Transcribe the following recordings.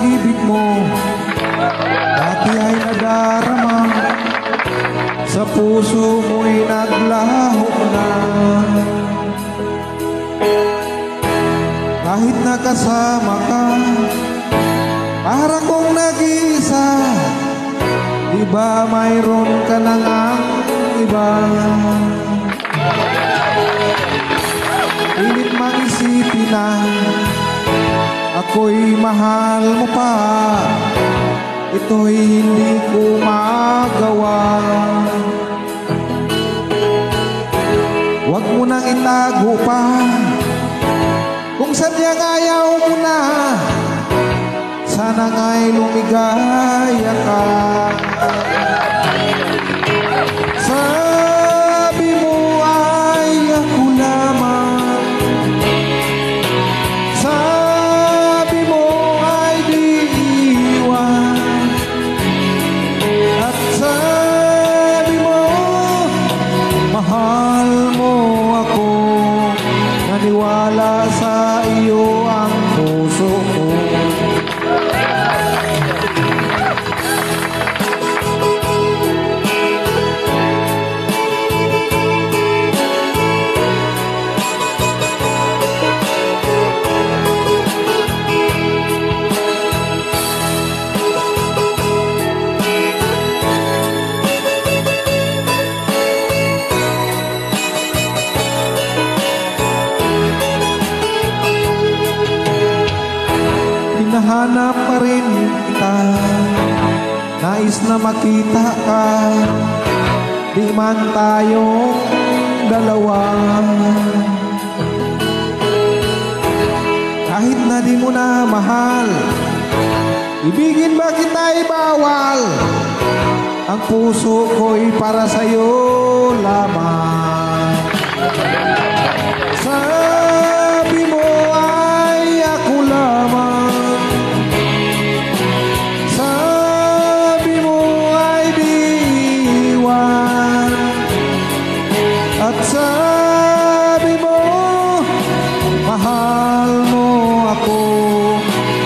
pag-ibig mo dati ay nadarama, sa puso mo'y naglaho na. Kahit nakasama ka, para kong nag-iisa, iba mayroon ka na ngang iba. Pilit mang isipin na ako'y mahal mo pa, ito'y hindi ko magawa. Huwag mo nang itago pa kung sadyang ayaw mo na, sana nga'y lumigaya ka. Sabi mo ay ako lamang, sabi mo ay di iwan, at sabi mo mahal mo ako, naniwala sa iyo ang puso ko. Hinahanap pa rin kita, nais na makita ka, di man tayong dalawa. Kahit na di mo na mahal, ibigin ba kita'y bawal, ang puso ko'y para sa'yo lamang. Sabi mo ay ako lamang, at sabi mo mahal mo ako,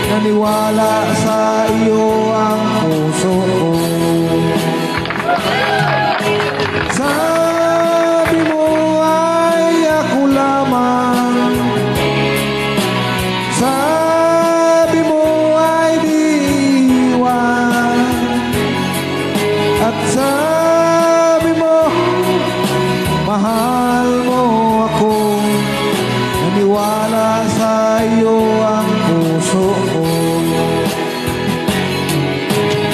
naniwala sa iyo ang puso ko. Sabi mo ay ako lamang, sabi mo ay di iwan, at sabi mo mahal mo ako, naniwala sa iyo ang puso ko.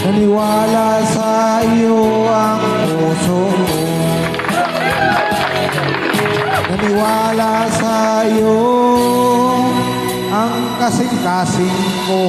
Naniwala sa iyo ang puso ko. Naniwala sa iyo ang kasing-kasing ko.